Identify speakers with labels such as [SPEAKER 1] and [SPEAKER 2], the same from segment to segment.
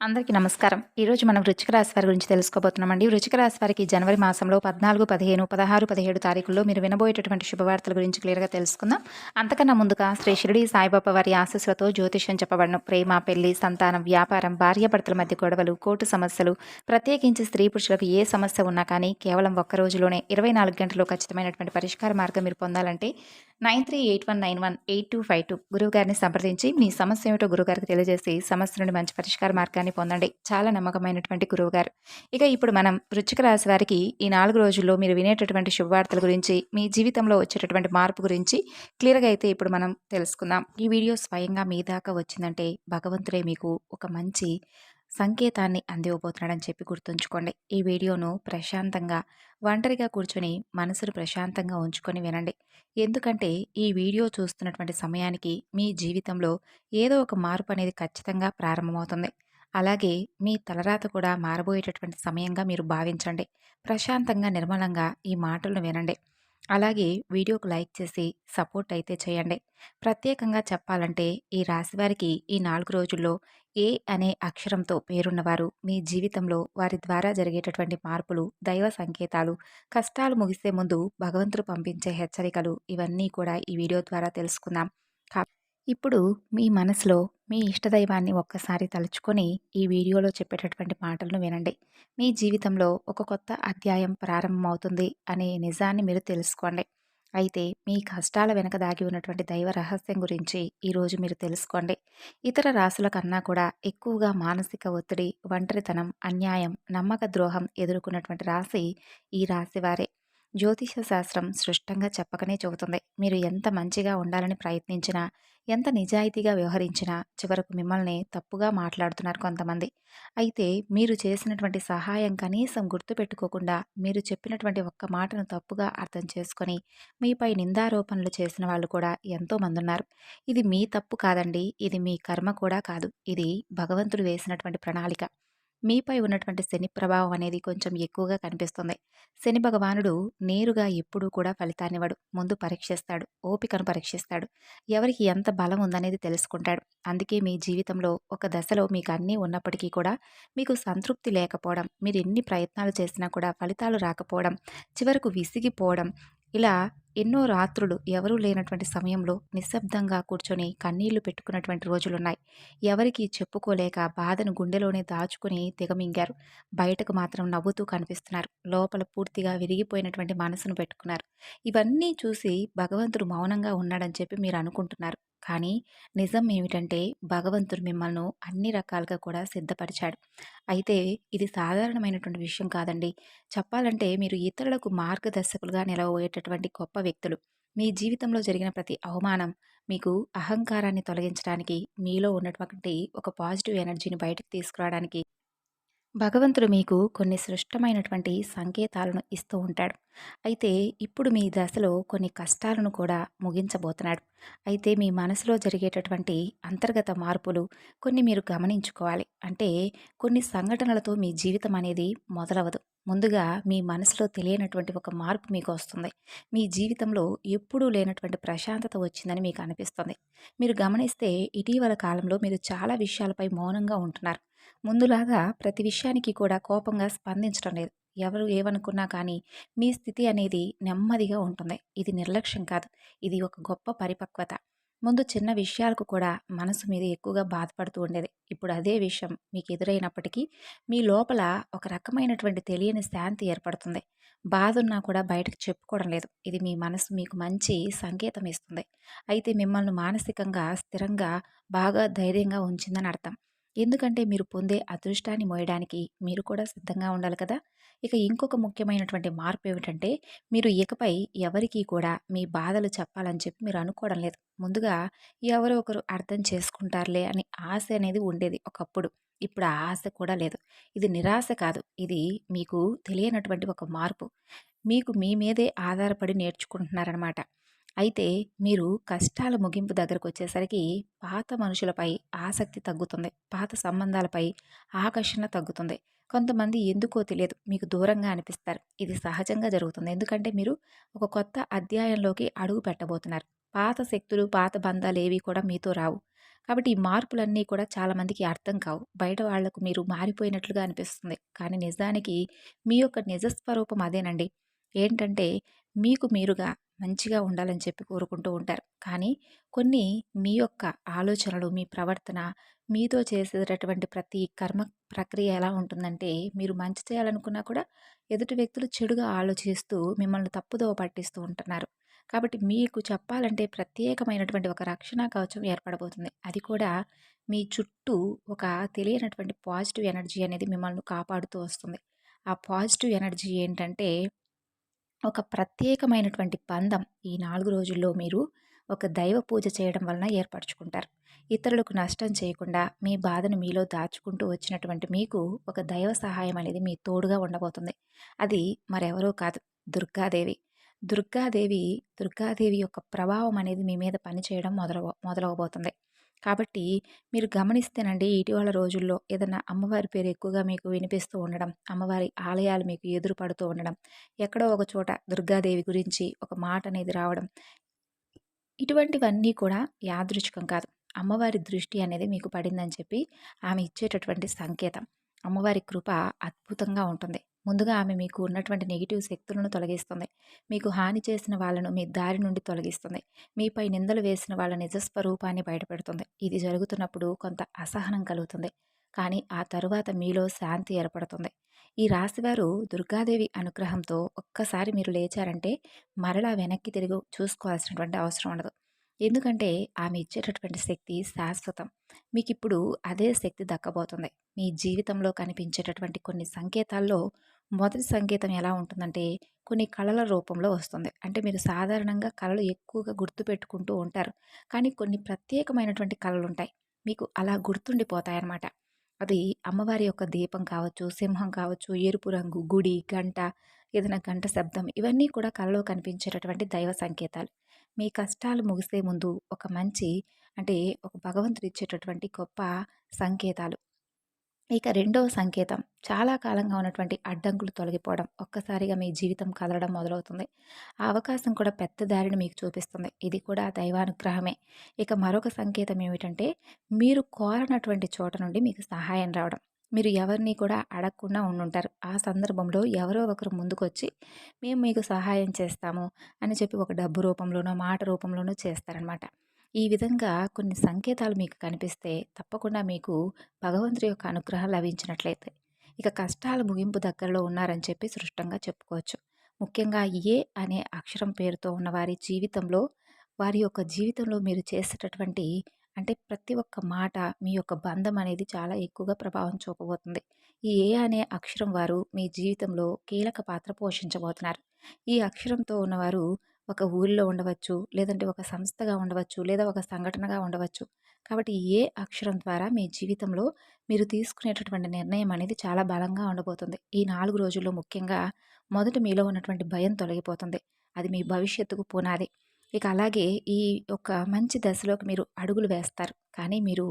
[SPEAKER 1] అందరికీ నమస్కారం. ఈరోజు మనం వృశ్చిక రాశి వారి గురించి తెలుసుకోబోతున్నామండి. వృశ్చిక రాశి వారికి జనవరి మాసంలో 14, 15, 16, 17 తారీఖుల్లో మీరు వినబోయేటటువంటి శుభవార్తల గురించి క్లియర్‌గా తెలుసుకుందాం. అంతకన్నా ముందుగా శ్రీ షిరిడి సాయిబాబా వారి ఆశీస్సులతో జ్యోతిష్యం చెప్పబడును. ప్రేమ, పెళ్లి, సంతానం, వ్యాపారం, భార్యాభర్తల మధ్య గొడవలు, కోర్టు సమస్యలు, ప్రత్యేకించి స్త్రీ పురుషులకు ఏ సమస్య ఉన్నా కానీ కేవలం ఒక్క రోజులోనే 24 గంటల్లో ఖచ్చితమైనటువంటి పరిష్కార మార్గం మీరు పొందాలంటే 9381918252 గురువుగారిని సంప్రదించి మీ సమస్య ఏమిటో గురువుగారికి తెలియజేసి సమస్య నుండి మంచి పరిష్కార మార్గాన్ని పొందండి. చాలా నమ్మకమైనటువంటి గురువుగారు. ఇక ఇప్పుడు మనం వృశ్చిక రాశి వారికి ఈ 4 రోజుల్లో మీరు వినేటటువంటి శుభవార్తల గురించి, మీ జీవితంలో వచ్చేటటువంటి మార్పు గురించి క్లియర్‌గా అయితే ఇప్పుడు మనం తెలుసుకుందాం. ఈ వీడియో స్వయంగా మీ దాకా వచ్చిందంటే భగవంతుడే మీకు ఒక మంచి సంకేతాన్ని అందివ్వబోతున్నాడని చెప్పి గుర్తుంచుకోండి. ఈ వీడియోను ప్రశాంతంగా ఒంటరిగా కూర్చొని మనసును ప్రశాంతంగా ఉంచుకొని వినండి. ఎందుకంటే ఈ వీడియో చూస్తున్నటువంటి సమయానికి మీ జీవితంలో ఏదో ఒక మార్పు అనేది ఖచ్చితంగా ప్రారంభమవుతుంది. అలాగే మీ తలరాత కూడా మారబోయేటటువంటి సమయంగా మీరు భావించండి. ప్రశాంతంగా నిర్మలంగా ఈ మాటలను వినండి. అలాగే వీడియోకు లైక్ చేసి సపోర్ట్ అయితే చేయండి. ప్రత్యేకంగా చెప్పాలంటే ఈ రాశివారికి ఈ 4 రోజుల్లో ఏ అనే అక్షరంతో పేరున్నవారు మీ జీవితంలో వారి ద్వారా జరిగేటటువంటి మార్పులు, దైవ సంకేతాలు, కష్టాలు ముగిసే ముందు భగవంతుడు పంపించే హెచ్చరికలు ఇవన్నీ కూడా ఈ వీడియో ద్వారా తెలుసుకుందాం. కా ఇప్పుడు మీ మనసులో మీ ఇష్టదైవాన్ని ఒక్కసారి తలుచుకొని ఈ వీడియోలో చెప్పేటటువంటి మాటలను వినండి. మీ జీవితంలో ఒక కొత్త అధ్యాయం ప్రారంభమవుతుంది అనే నిజాన్ని మీరు తెలుసుకోండి. అయితే మీ కష్టాల వెనక దాగి ఉన్నటువంటి దైవ రహస్యం గురించి ఈరోజు మీరు తెలుసుకోండి. ఇతర రాశుల కన్నా కూడా ఎక్కువగా మానసిక ఒత్తిడి, ఒంటరితనం, అన్యాయం, నమ్మక ద్రోహం ఎదుర్కొన్నటువంటి రాశి ఈ రాశి వారే. జ్యోతిష శాస్త్రం స్పష్టంగా చెప్పకనే చెబుతుంది. మీరు ఎంత మంచిగా ఉండాలని ప్రయత్నించినా, ఎంత నిజాయితీగా వ్యవహరించినా చివరకు మిమ్మల్ని తప్పుగా మాట్లాడుతున్నారు కొంతమంది. అయితే మీరు చేసినటువంటి సహాయం కనీసం గుర్తుపెట్టుకోకుండా, మీరు చెప్పినటువంటి ఒక్క మాటను తప్పుగా అర్థం చేసుకొని, మీపై నిందారోపణలు చేసిన వాళ్ళు కూడా ఎంతోమందున్నారు. ఇది మీ తప్పు కాదండి. ఇది మీ కర్మ కూడా కాదు. ఇది భగవంతుడు వేసినటువంటి ప్రణాళిక. మీపై ఉన్నటువంటి శని ప్రభావం అనేది కొంచెం ఎక్కువగా కనిపిస్తుంది. శని భగవానుడు నేరుగా ఎప్పుడూ కూడా ఫలితాన్నివ్వడు. ముందు పరీక్షిస్తాడు. ఓపికను పరీక్షిస్తాడు. ఎవరికి ఎంత బలం ఉందనేది తెలుసుకుంటాడు. అందుకే మీ జీవితంలో ఒక దశలో మీకు అన్నీ ఉన్నప్పటికీ కూడా మీకు సంతృప్తి లేకపోవడం, మీరు ఎన్ని ప్రయత్నాలు చేసినా కూడా ఫలితాలు రాకపోవడం, చివరకు విసిగిపోవడం, ఇలా ఎన్నో రాత్రులు ఎవరూ లేనటువంటి సమయంలో నిశ్శబ్దంగా కూర్చొని కన్నీళ్లు పెట్టుకున్నటువంటి రోజులున్నాయి. ఎవరికీ చెప్పుకోలేక బాధను గుండెలోనే దాచుకుని దిగమింగారు. బయటకు మాత్రం నవ్వుతూ కనిపిస్తున్నారు. లోపల పూర్తిగా విరిగిపోయినటువంటి మనసును పెట్టుకున్నారు. ఇవన్నీ చూసి భగవంతుడు మౌనంగా ఉన్నాడని చెప్పి మీరు అనుకుంటున్నారు. కానీ నిజం ఏమిటంటే భగవంతుడు మిమ్మల్ని అన్ని రకాలుగా కూడా సిద్ధపరిచాడు. అయితే ఇది సాధారణమైనటువంటి విషయం కాదండి. చెప్పాలంటే మీరు ఇతరులకు మార్గదర్శకులుగా నిలవబోయేటటువంటి గొప్ప వ్యక్తులు. మీ జీవితంలో జరిగిన ప్రతి అవమానం మీకు అహంకారాన్ని తొలగించడానికి, మీలో ఉన్నటువంటి ఒక పాజిటివ్ ఎనర్జీని బయటకు తీసుకురావడానికి భగవంతుడు మీకు కొన్ని సృష్టమైనటువంటి సంకేతాలను ఇస్తూ ఉంటాడు. అయితే ఇప్పుడు మీ దశలో కొన్ని కష్టాలను కూడా ముగించబోతున్నాడు. అయితే మీ మనసులో జరిగేటటువంటి అంతర్గత మార్పులు కొన్ని మీరు గమనించుకోవాలి. అంటే కొన్ని సంఘటనలతో మీ జీవితం అనేది మొదలవదు. ముందుగా మీ మనసులో తెలియనటువంటి ఒక మార్పు మీకు వస్తుంది. మీ జీవితంలో ఎప్పుడూ లేనటువంటి ప్రశాంతత వచ్చిందని మీకు అనిపిస్తుంది. మీరు గమనిస్తే ఇటీవల కాలంలో మీరు చాలా విషయాలపై మౌనంగా ఉంటున్నారు. ముందులాగా ప్రతి విషయానికి కూడా కోపంగా స్పందించడం లేదు. ఎవరు ఏమనుకున్నా కానీ మీ స్థితి అనేది నెమ్మదిగా ఉంటుంది. ఇది నిర్లక్ష్యం కాదు. ఇది ఒక గొప్ప పరిపక్వత. ముందు చిన్న విషయాలకు కూడా మనసు మీద ఎక్కువగా బాధపడుతూ ఉండేది. ఇప్పుడు అదే విషయం మీకు ఎదురైనప్పటికీ మీ లోపల ఒక రకమైనటువంటి తెలియని శాంతి ఏర్పడుతుంది. బాధ ఉన్నా కూడా బయటకు చెప్పుకోవడం లేదు. ఇది మీ మనసు మీకు మంచి సంకేతం ఇస్తుంది. అయితే మిమ్మల్ని మానసికంగా స్థిరంగా బాగా ధైర్యంగా ఉంచిందని అర్థం. ఎందుకంటే మీరు పొందే అదృష్టాన్ని మోయడానికి మీరు కూడా సిద్ధంగా ఉండాలి కదా. ఇక ఇంకొక ముఖ్యమైనటువంటి మార్పు ఏమిటంటే మీరు ఇకపై ఎవరికీ కూడా మీ బాధలు చెప్పాలని చెప్పి మీరు అనుకోవడం లేదు. ముందుగా ఎవరో ఒకరు అర్థం చేసుకుంటారులే అని ఆశ అనేది ఉండేది ఒకప్పుడు. ఇప్పుడు ఆ ఆశ కూడా లేదు. ఇది నిరాశ కాదు. ఇది మీకు తెలియనటువంటి ఒక మార్పు. మీకు మీ మీదే ఆధారపడి నేర్చుకుంటున్నారనమాట. అయితే మీరు కష్టాల ముగింపు దగ్గరకొచ్చేసరికి పాత మనుషులపై ఆసక్తి తగ్గుతుంది. పాత సంబంధాలపై ఆకర్షణ తగ్గుతుంది. కొంతమంది ఎందుకో తెలియదు మీకు దూరంగా అనిపిస్తారు. ఇది సహజంగా జరుగుతుంది. ఎందుకంటే మీరు ఒక కొత్త అధ్యాయంలోకి అడుగు పెట్టబోతున్నారు. పాత శక్తులు, పాత బంధాలేవి కూడా మీతో రావు. కాబట్టి ఈ మార్పులన్నీ కూడా చాలామందికి అర్థం కావు. బయట వాళ్ళకు మీరు మారిపోయినట్లుగా అనిపిస్తుంది. కానీ నిజానికి మీ యొక్క నిజ స్వరూపం అదేనండి. ఏంటంటే మీకు మీరుగా మంచిగా ఉండాలని చెప్పి కోరుకుంటూ ఉంటారు. కానీ కొన్ని మీ యొక్క ఆలోచనలు, మీ ప్రవర్తన, మీతో చేసేటటువంటి ప్రతి కర్మ ప్రక్రియ ఎలా ఉంటుందంటే మీరు మంచి చేయాలనుకున్నా కూడా ఎదుటి వ్యక్తులు చెడుగా ఆలోచిస్తూ మిమ్మల్ని తప్పుదోవ పట్టిస్తూ ఉంటున్నారు. కాబట్టి మీకు చెప్పాలంటే ప్రత్యేకమైనటువంటి ఒక రక్షణ కవచం ఏర్పడబోతుంది. అది కూడా మీ చుట్టూ ఒక తెలియనటువంటి పాజిటివ్ ఎనర్జీ అనేది మిమ్మల్ని కాపాడుతూ వస్తుంది. ఆ పాజిటివ్ ఎనర్జీ ఏంటంటే ఒక ప్రత్యేకమైనటువంటి బంధం ఈ 4 రోజుల్లో మీరు ఒక దైవ పూజ చేయడం వలన ఏర్పరచుకుంటారు. ఇతరులకు నష్టం చేయకుండా మీ బాధను మీలో దాచుకుంటూ వచ్చినటువంటి మీకు ఒక దైవ సహాయం అనేది మీ తోడుగా ఉండబోతుంది. అది మరెవరో కాదు, దుర్గాదేవి. దుర్గాదేవి దుర్గాదేవి యొక్క ప్రభావం అనేది మీ మీద పనిచేయడం మొదలవబోతుంది. కాబట్టి మీరు గమనిస్తేనండి ఇటీవల రోజుల్లో ఏదన్నా అమ్మవారి పేరు ఎక్కువగా మీకు వినిపిస్తూ ఉండడం, అమ్మవారి ఆలయాలు మీకు ఎదురు పడుతూ ఉండడం, ఎక్కడో ఒక చోట దుర్గాదేవి గురించి ఒక మాట అనేది రావడం, ఇటువంటివన్నీ కూడా యాదృచ్ఛికం కాదు. అమ్మవారి దృష్టి అనేది మీకు పడిందని చెప్పి ఆమె ఇచ్చేటటువంటి సంకేతం. అమ్మవారి కృప అద్భుతంగా ఉంటుంది. ముందుగా ఆమె మీకు ఉన్నటువంటి నెగిటివ్ శక్తులను తొలగిస్తుంది. మీకు హాని చేసిన వాళ్ళను మీ దారి నుండి తొలగిస్తుంది. మీపై నిందలు వేసిన వాళ్ళ నిజస్వరూపాన్ని బయటపెడుతుంది. ఇది జరుగుతున్నప్పుడు కొంత అసహనం కలుగుతుంది. కానీ ఆ తరువాత మీలో శాంతి ఏర్పడుతుంది. ఈ రాశివారు దుర్గాదేవి అనుగ్రహంతో ఒక్కసారి మీరు లేచారంటే మరలా వెనక్కి తిరిగి చూసుకోవాల్సినటువంటి అవసరం ఉండదు. ఎందుకంటే ఆమె ఇచ్చేటటువంటి శక్తి శాశ్వతం. మీకిప్పుడు అదే శక్తి దక్కబోతుంది. మీ జీవితంలో కనిపించేటటువంటి కొన్ని సంకేతాల్లో మొదటి సంకేతం ఎలా ఉంటుందంటే కొన్ని కళల రూపంలో వస్తుంది. అంటే మీరు సాధారణంగా కళలు ఎక్కువగా గుర్తుపెట్టుకుంటూ ఉంటారు. కానీ కొన్ని ప్రత్యేకమైనటువంటి కళలుంటాయి. మీకు అలా గుర్తుండిపోతాయన్నమాట. అవి అమ్మవారి యొక్క దీపం కావచ్చు, సింహం కావచ్చు, ఎరుపు రంగు, గుడి, గంట, ఏదైనా గంట శబ్దం, ఇవన్నీ కూడా కలలో కనిపించేటటువంటి దైవ సంకేతాలు. మీ కష్టాలు ముగిసే ముందు ఒక మంచి అంటే ఒక భగవంతుడు ఇచ్చేటటువంటి గొప్ప సంకేతాలు. ఇక రెండవ సంకేతం చాలా కాలంగా ఉన్నటువంటి అడ్డంకులు తొలగిపోవడం. ఒక్కసారిగా మీ జీవితం కదలడం మొదలవుతుంది. ఆ అవకాశం కూడా పెద్ద దారిని మీకు చూపిస్తుంది. ఇది కూడా దైవానుగ్రహమే. ఇక మరొక సంకేతం ఏమిటంటే మీరు కోరనటువంటి చోట నుండి మీకు సహాయం రావడం. మీరు ఎవరిని కూడా అడగకుండా ఉండుంటారు. ఆ సందర్భంలో ఎవరో ఒకరు ముందుకొచ్చి మేము మీకు సహాయం చేస్తాము అని చెప్పి ఒక డబ్బు రూపంలోనో, మాట రూపంలోనో చేస్తారనమాట. ఈ విధంగా కొన్ని సంకేతాలు మీకు కనిపిస్తే తప్పకుండా మీకు భగవంతుడి యొక్క అనుగ్రహం లభించినట్లయితే ఇక కష్టాల ముగింపు దగ్గరలో ఉన్నారని చెప్పి స్పష్టంగా చెప్పుకోవచ్చు. ముఖ్యంగా ఏ అనే అక్షరం పేరుతో ఉన్న వారి జీవితంలో వారి యొక్క జీవితంలో మీరు చేసేటటువంటి అంటే ప్రతి ఒక్క మాట మీ యొక్క బంధం అనేది చాలా ఎక్కువగా ప్రభావం చూపబోతుంది. ఈ ఏ అనే అక్షరం వారు మీ జీవితంలో కీలక పాత్ర పోషించబోతున్నారు. ఈ అక్షరంతో ఉన్నవారు ఒక ఊరిలో ఉండవచ్చు, లేదంటే ఒక సంస్థగా ఉండవచ్చు, లేదా ఒక సంఘటనగా ఉండవచ్చు. కాబట్టి ఏ అక్షరం ద్వారా మీ జీవితంలో మీరు తీసుకునేటటువంటి నిర్ణయం అనేది చాలా బలంగా ఉండబోతుంది. ఈ 4 రోజుల్లో ముఖ్యంగా మొదట మీలో ఉన్నటువంటి భయం తొలగిపోతుంది. అది మీ భవిష్యత్తుకు పునాది. ఇక అలాగే ఈ యొక్క మంచి దశలోకి మీరు అడుగులు వేస్తారు. కానీ మీరు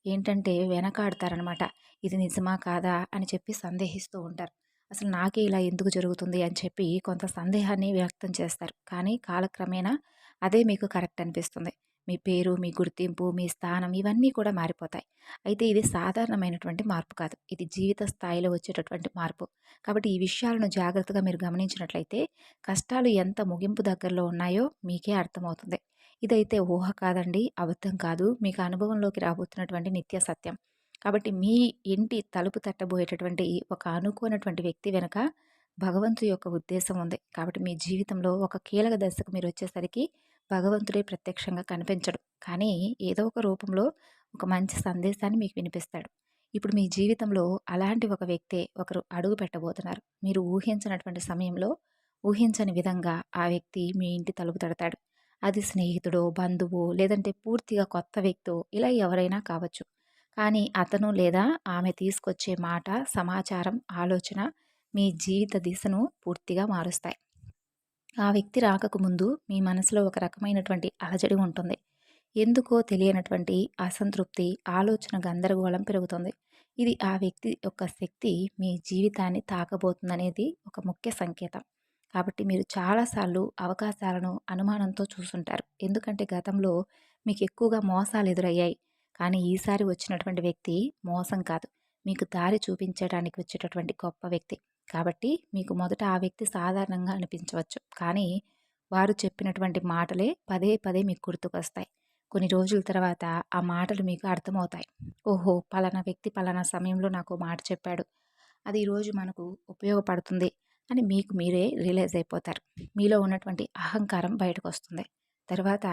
[SPEAKER 1] ఏంటంటే వెనకాడతారనమాట. ఇది నిజమా? కాదా? అని చెప్పి సందేహిస్తూ ఉంటారు. అసలు నాకే ఇలా ఎందుకు జరుగుతుంది అని చెప్పి కొంత సందేహాన్ని వ్యక్తం చేస్తారు. కానీ కాలక్రమేణా అదే మీకు కరెక్ట్ అనిపిస్తుంది. మీ పేరు, మీ గుర్తింపు, మీ స్థానం ఇవన్నీ కూడా మారిపోతాయి. అయితే ఇది సాధారణమైనటువంటి మార్పు కాదు. ఇది జీవిత స్థాయిలో వచ్చేటటువంటి మార్పు. కాబట్టి ఈ విషయాలను జాగ్రత్తగా మీరు గమనించినట్లయితే కష్టాలు ఎంత ముగింపు దగ్గరలో ఉన్నాయో మీకే అర్థమవుతుంది. ఇదైతే ఊహ కాదండి, అబద్ధం కాదు. మీకు అనుభవంలోకి రాబోతున్నటువంటి నిత్య సత్యం. కాబట్టి మీ ఇంటి తలుపు తట్టబోయేటటువంటి ఒక అనుకోనటువంటి వ్యక్తి వెనుక భగవంతుడి యొక్క ఉద్దేశం ఉంది. కాబట్టి మీ జీవితంలో ఒక కీలక దశకు మీరు వచ్చేసరికి భగవంతుడే ప్రత్యక్షంగా కనిపించడు. కానీ ఏదో ఒక రూపంలో ఒక మంచి సందేశాన్ని మీకు వినిపిస్తాడు. ఇప్పుడు మీ జీవితంలో అలాంటి ఒక వ్యక్తే ఒకరు అడుగు పెట్టబోతున్నారు. మీరు ఊహించినటువంటి సమయంలో ఊహించని విధంగా ఆ వ్యక్తి మీ ఇంటి తలుపు తడతాడు. అది స్నేహితుడో, బంధువో, లేదంటే పూర్తిగా కొత్త వ్యక్తో ఇలా ఎవరైనా కావచ్చు. కానీ అతను లేదా ఆమె తీసుకొచ్చే మాట, సమాచారం, ఆలోచన మీ జీవిత దిశను పూర్తిగా మారుస్తాయి. ఆ వ్యక్తి రాకకు ముందు మీ మనసులో ఒక రకమైనటువంటి అలజడి ఉంటుంది. ఎందుకో తెలియనటువంటి అసంతృప్తి, ఆలోచన గందరగోళం పెరుగుతుంది. ఇది ఆ వ్యక్తి యొక్క శక్తి మీ జీవితాన్ని తాకబోతుందనేది ఒక ముఖ్య సంకేతం. కాబట్టి మీరు చాలాసార్లు అవకాశాలను అనుమానంతో చూసుంటారు. ఎందుకంటే గతంలో మీకు ఎక్కువగా మోసాలు ఎదురయ్యాయి. కానీ ఈసారి వచ్చినటువంటి వ్యక్తి మోసం కాదు. మీకు దారి చూపించడానికి వచ్చేటటువంటి గొప్ప వ్యక్తి. కాబట్టి మీకు మొదట ఆ వ్యక్తి సాధారణంగా అనిపించవచ్చు. కానీ వారు చెప్పినటువంటి మాటలే పదే పదే మీకు గుర్తుకొస్తాయి. కొన్ని రోజుల తర్వాత ఆ మాటలు మీకు అర్థమవుతాయి. ఓహో! పలానా వ్యక్తి పలానా సమయంలో నాకు మాట చెప్పాడు. అది ఈరోజు మనకు ఉపయోగపడుతుంది అని మీకు మీరే రియలైజ్ అయిపోతారు. మీలో ఉన్నటువంటి అహంకారం బయటకొస్తుంది. తర్వాత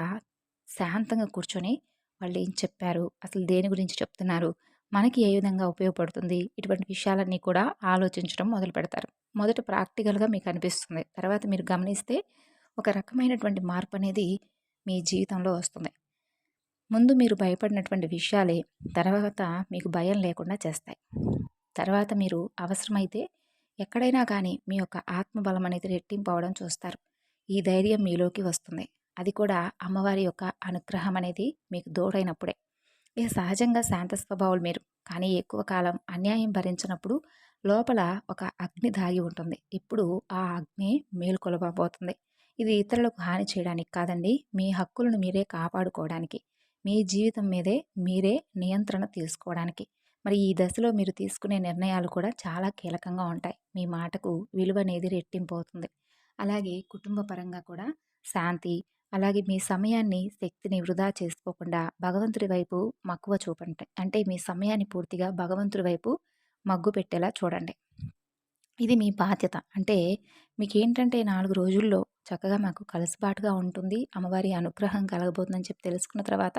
[SPEAKER 1] శాంతంగా కూర్చొని వాళ్ళేం చెప్పారు? అసలు దేని గురించి చెప్తున్నారు? మనకి ఏ విధంగా ఉపయోగపడుతుంది? ఇటువంటి విషయాలన్నీ కూడా ఆలోచించడం మొదలుపెడతారు. మొదట ప్రాక్టికల్‌గా మీకనిపిస్తుంది. తర్వాత మీరు గమనిస్తే ఒక రకమైనటువంటి మార్పనేది మీ జీవితంలో వస్తుంది. ముందు మీరు భయపడినటువంటి విషయాలే తర్వాత మీకు భయం లేకుండా చేస్తాయి. తర్వాత మీరు అవసరమైతే ఎక్కడైనా కానీ మీ యొక్క ఆత్మబలం అనేది రెట్టింపు అవ్వడం చూస్తారు. ఈ ధైర్యం మీలోకి వస్తుంది. అది కూడా అమ్మవారి యొక్క అనుగ్రహం అనేది మీకు తోడైనప్పుడే. ఇక సహజంగా శాంత స్వభావులు మీరు. కానీ ఎక్కువ కాలం అన్యాయం భరించినప్పుడు లోపల ఒక అగ్ని దాగి ఉంటుంది. ఇప్పుడు ఆ అగ్ని మేల్కొలవబోతుంది. ఇది ఇతరులకు హాని చేయడానికి కాదండి. మీ హక్కులను మీరే కాపాడుకోవడానికి. మీ జీవితం మీదే మీరే నియంత్రణ తీసుకోవడానికి. మరి ఈ దశలో మీరు తీసుకునే నిర్ణయాలు కూడా చాలా కీలకంగా ఉంటాయి. మీ మాటకు విలువ అనేది రెట్టింపు అవుతుంది. అలాగే కుటుంబ పరంగా కూడా శాంతి, అలాగే మీ సమయాన్ని, శక్తిని వృధా చేసుకోకుండా భగవంతుడి వైపు మక్కువ చూపండి. అంటే మీ సమయాన్ని పూర్తిగా భగవంతుడి వైపు మగ్గు పెట్టేలా చూడండి. ఇది మీ బాధ్యత. అంటే మీకేంటంటే 4 రోజుల్లో చక్కగా మాకు కలుసుబాటుగా ఉంటుంది. అమ్మవారి అనుగ్రహం కలగబోతుందని చెప్పి తెలుసుకున్న తర్వాత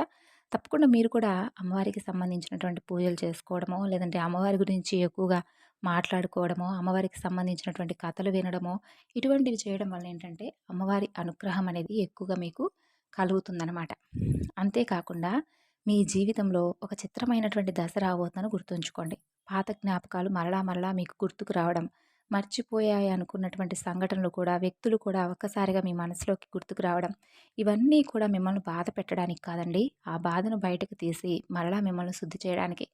[SPEAKER 1] తప్పకుండా మీరు కూడా అమ్మవారికి సంబంధించినటువంటి పూజలు చేసుకోవడమో, లేదంటే అమ్మవారి గురించి ఎక్కువగా మాట్లాడుకోవడమో, అమ్మవారికి సంబంధించినటువంటి కథలు వినడమో, ఇటువంటివి చేయడం వల్ల ఏంటంటే అమ్మవారి అనుగ్రహం అనేది ఎక్కువగా మీకు కలుగుతుందనమాట. అంతేకాకుండా మీ జీవితంలో ఒక చిత్రమైనటువంటి దశ రాబోతుందని గుర్తుంచుకోండి. పాత జ్ఞాపకాలు మరలా మరలా మీకు గుర్తుకు రావడం, మర్చిపోయాయి అనుకున్నటువంటి సంఘటనలు కూడా, వ్యక్తులు కూడా ఒక్కసారిగా మీ మనసులోకి గుర్తుకు రావడం, ఇవన్నీ కూడా మిమ్మల్ని బాధ పెట్టడానికి కాదండి. ఆ బాధను బయటకు తీసి మరలా మిమ్మల్ని శుద్ధి చేయడానికి.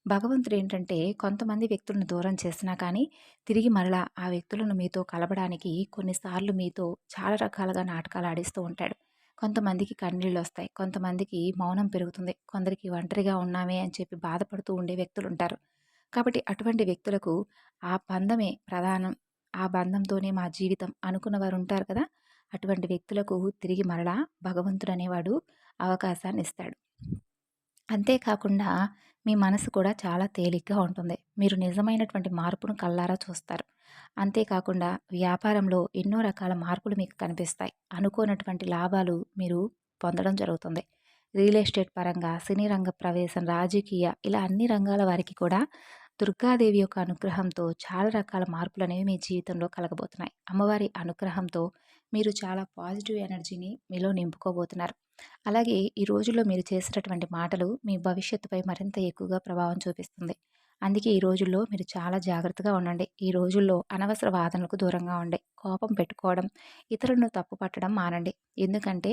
[SPEAKER 1] భగవంతుడు ఏంటంటే కొంతమంది వ్యక్తులను దూరం చేసినా కానీ తిరిగి మరలా ఆ వ్యక్తులను మీతో కలపడానికి కొన్నిసార్లు మీతో చాలా రకాలుగా నాటకాలు ఆడిస్తూ ఉంటాడు. కొంతమందికి కన్నీళ్ళొస్తాయి. కొంతమందికి మౌనం పెరుగుతుంది. కొందరికి ఒంటరిగా ఉన్నామే అని చెప్పి బాధపడుతూ ఉండే వ్యక్తులుంటారు. కాబట్టి అటువంటి వ్యక్తులకు ఆ బంధమే ప్రధానం. ఆ బంధంతోనే మా జీవితం అనుకున్న వారుంటారు కదా! అటువంటి వ్యక్తులకు తిరిగి మరలా భగవంతుడనేవాడు అవకాశాన్నిస్తాడు. అంతేకాకుండా మీ మనసు కూడా చాలా తేలిగ్గా ఉంటుంది. మీరు నిజమైనటువంటి మార్పును కళ్ళారా చూస్తారు. అంతేకాకుండా వ్యాపారంలో ఎన్నో రకాల మార్పులు మీకు కనిపిస్తాయి. అనుకోనటువంటి లాభాలు మీరు పొందడం జరుగుతుంది. రియల్ ఎస్టేట్ పరంగా, సినీ రంగ ప్రవేశం, రాజకీయ ఇలా అన్ని రంగాల వారికి కూడా దుర్గాదేవి యొక్క అనుగ్రహంతో చాలా రకాల మార్పులనేవి మీ జీవితంలో కలగబోతున్నాయి. అమ్మవారి అనుగ్రహంతో మీరు చాలా పాజిటివ్ ఎనర్జీని మీలో నింపుకోబోతున్నారు. అలాగే ఈ రోజుల్లో మీరు చేసేటటువంటి మాటలు మీ భవిష్యత్తుపై మరింత ఎక్కువగా ప్రభావం చూపిస్తుంది. అందుకే ఈ రోజుల్లో మీరు చాలా జాగ్రత్తగా ఉండండి. ఈ రోజుల్లో అనవసర వాదనలకు దూరంగా ఉండి, కోపం పెట్టుకోవడం, ఇతరులను తప్పు పట్టడం మానండి. ఎందుకంటే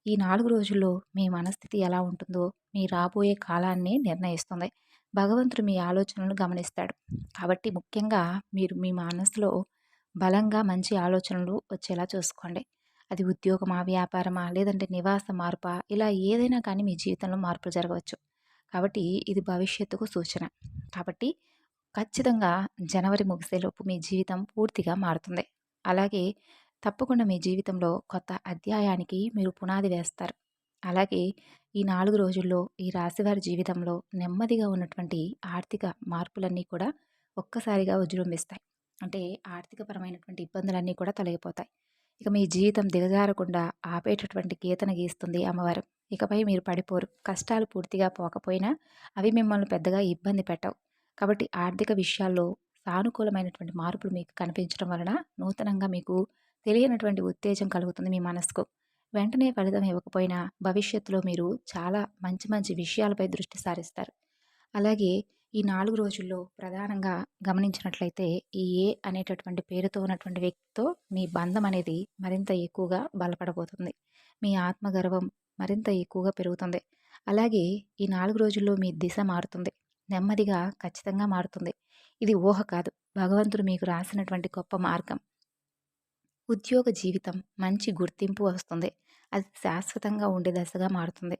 [SPEAKER 1] ఈ 4 రోజుల్లో మీ మనస్థితి ఎలా ఉంటుందో మీ రాబోయే కాలాన్ని నిర్ణయిస్తుంది. భగవంతుడు మీ ఆలోచనలను గమనిస్తాడు. కాబట్టి ముఖ్యంగా మీరు మీ మనసులో బలంగా మంచి ఆలోచనలు వచ్చేలా చూసుకోండి. అది ఉద్యోగమా, వ్యాపారమా, లేదంటే నివాస మార్పా ఇలా ఏదైనా కానీ మీ జీవితంలో మార్పులు జరగవచ్చు. కాబట్టి ఇది భవిష్యత్తుకు సూచన. కాబట్టి ఖచ్చితంగా జనవరి ముగిసేలోపు మీ జీవితం పూర్తిగా మారుతుంది. అలాగే తప్పకుండా మీ జీవితంలో కొత్త అధ్యాయానికి మీరు పునాది వేస్తారు. అలాగే ఈ 4 రోజుల్లో ఈ రాశివారి జీవితంలో నెమ్మదిగా ఉన్నటువంటి ఆర్థిక మార్పులన్నీ కూడా ఒక్కసారిగా విజృంభిస్తాయి. అంటే ఆర్థికపరమైనటువంటి ఇబ్బందులన్నీ కూడా తొలగిపోతాయి. ఇక మీ జీవితం దిగజారకుండా ఆపేటటువంటి గీతను గీస్తుంది అమ్మవారు. ఇకపై మీరు పడిపోరు. కష్టాలు పూర్తిగా పోకపోయినా అవి మిమ్మల్ని పెద్దగా ఇబ్బంది పెట్టవు. కాబట్టి ఆర్థిక విషయాల్లో సానుకూలమైనటువంటి మార్పులు మీకు కనిపించడం వలన నూతనంగా మీకు తెలియనటువంటి ఉత్తేజం కలుగుతుంది మీ మనసుకు. వెంటనే ఫలితం ఇవ్వకపోయినా భవిష్యత్తులో మీరు చాలా మంచి మంచి విషయాలపై దృష్టి సారిస్తారు. అలాగే ఈ 4 రోజుల్లో ప్రధానంగా గమనించినట్లయితే ఈ ఏ అనేటటువంటి పేరుతో ఉన్నటువంటి వ్యక్తితో మీ బంధం అనేది మరింత ఎక్కువగా బలపడబోతుంది. మీ ఆత్మగర్వం మరింత ఎక్కువగా పెరుగుతుంది. అలాగే ఈ 4 రోజుల్లో మీ దిశ మారుతుంది. నెమ్మదిగా ఖచ్చితంగా మారుతుంది. ఇది ఊహ కాదు. భగవంతుడు మీకు రాసినటువంటి గొప్ప మార్గం. ఉద్యోగ జీవితం మంచి గుర్తింపు వస్తుంది. అది శాశ్వతంగా ఉండే దశగా మారుతుంది.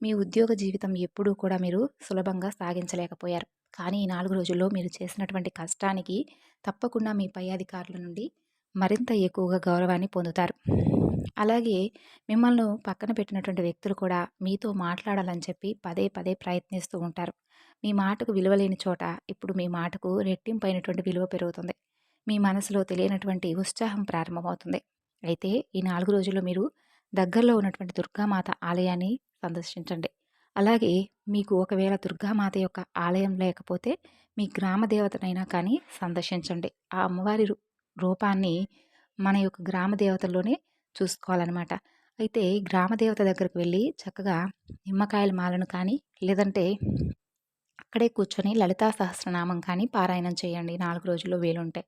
[SPEAKER 1] మీ ఉద్యోగ జీవితం ఎప్పుడూ కూడా మీరు సులభంగా సాగించలేకపోయారు. కానీ ఈ 4 రోజుల్లో మీరు చేసినటువంటి కష్టానికి తప్పకుండా మీ పై అధికారుల నుండి మరింత ఎక్కువగా గౌరవాన్ని పొందుతారు. అలాగే మిమ్మల్ని పక్కన పెట్టినటువంటి వ్యక్తులు కూడా మీతో మాట్లాడాలని చెప్పి పదే పదే ప్రయత్నిస్తూ ఉంటారు. మీ మాటకు విలువ లేని చోట ఇప్పుడు మీ మాటకు రెట్టింపైనటువంటి విలువ పెరుగుతుంది. మీ మనసులో తెలియనటువంటి ఉత్సాహం ప్రారంభమవుతుంది. అయితే ఈ 4 రోజుల్లో మీరు దగ్గరలో ఉన్నటువంటి దుర్గామాత ఆలయాన్ని సందర్శించండి. అలాగే మీకు ఒకవేళ దుర్గామాత యొక్క ఆలయం లేకపోతే మీ గ్రామ దేవతనైనా కానీ సందర్శించండి. ఆ అమ్మవారి రూపాన్ని మన యొక్క గ్రామ దేవతల్లోనే చూసుకోవాలనమాట. అయితే గ్రామ దేవత దగ్గరికి వెళ్ళి చక్కగా నిమ్మకాయల మాలను కానీ లేదంటే అక్కడే కూర్చొని లలితా సహస్రనామం కానీ పారాయణం చేయండి 4 రోజుల్లో వీలుంటే.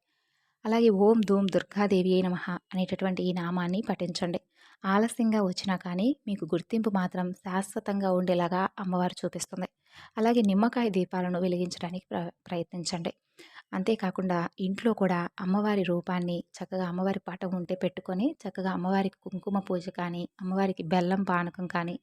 [SPEAKER 1] అలాగే ఓం ధూమ్ దుర్గాదేవియే నమః అనేటటువంటి ఈ నామాన్ని పఠించండి. ఆలస్యంగా వచ్చినా కానీ మీకు గుర్తింపు మాత్రం శాశ్వతంగా ఉండేలాగా అమ్మవారు చూపిస్తుంది. అలాగే నిమ్మకాయ దీపాలను వెలిగించడానికి ప్రయత్నించండి. అంతేకాకుండా ఇంట్లో కూడా అమ్మవారి రూపాన్ని చక్కగా అమ్మవారి పటం ఉంటే పెట్టుకొని చక్కగా అమ్మవారికి కుంకుమ పూజ కానీ, అమ్మవారికి బెల్లం పానకం కానీ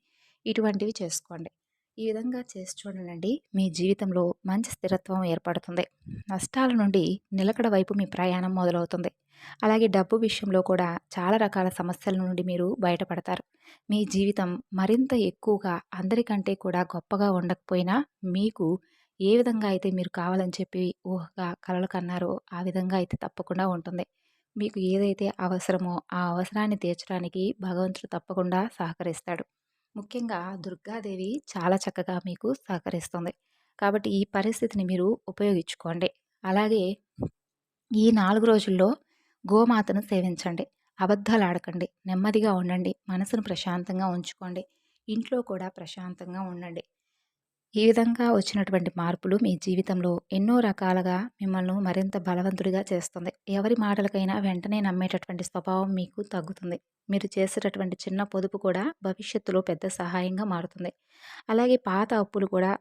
[SPEAKER 1] ఇటువంటివి చేసుకోండి. ఈ విధంగా చేసి చూడండి. మీ జీవితంలో మంచి స్థిరత్వం ఏర్పడుతుంది. నష్టాల నుండి నిలకడ వైపు మీ ప్రయాణం మొదలవుతుంది. అలాగే డబ్బు విషయంలో కూడా చాలా రకాల సమస్యల నుండి మీరు బయటపడతారు. మీ జీవితం మరింత ఎక్కువగా అందరికంటే కూడా గొప్పగా ఉండకపోయినా మీకు ఏ విధంగా అయితే మీరు కావాలని చెప్పి ఊహగా కలలు కన్నారో ఆ విధంగా అయితే తప్పకుండా ఉంటుంది. మీకు ఏదైతే అవసరమో ఆ అవసరాన్ని తీర్చడానికి భగవంతుడు తప్పకుండా సహకరిస్తాడు. ముఖ్యంగా దుర్గాదేవి చాలా చక్కగా మీకు సహకరిస్తుంది. కాబట్టి ఈ పరిస్థితిని మీరు ఉపయోగించుకోండి. అలాగే ఈ 4 రోజుల్లో గోమాతను సేవించండి. అబద్ధాలు ఆడకండి. నెమ్మదిగా ఉండండి. మనసును ప్రశాంతంగా ఉంచుకోండి. ఇంట్లో కూడా ప్రశాంతంగా ఉండండి. ఈ విధంగా వచ్చినటువంటి మార్పులు మీ జీవితంలో ఎన్నో రకాలుగా మిమ్మల్ని మరింత బలవంతుడిగా చేస్తుంది. ఎవరి మాటలకైనా వెంటనే నమ్మేటటువంటి స్వభావం మీకు తగ్గుతుంది. మీరు చేసేటటువంటి చిన్న పొదుపు కూడా భవిష్యత్తులో పెద్ద సహాయంగా మారుతుంది. అలాగే పాత అప్పులు కూడా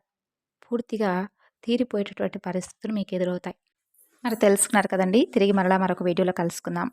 [SPEAKER 1] పూర్తిగా తీరిపోయేటటువంటి పరిస్థితులు మీకు ఎదురవుతాయి. మరి తెలుసుకున్నారు కదండి. తిరిగి మరలా మరొక వీడియోలో కలుసుకుందాం.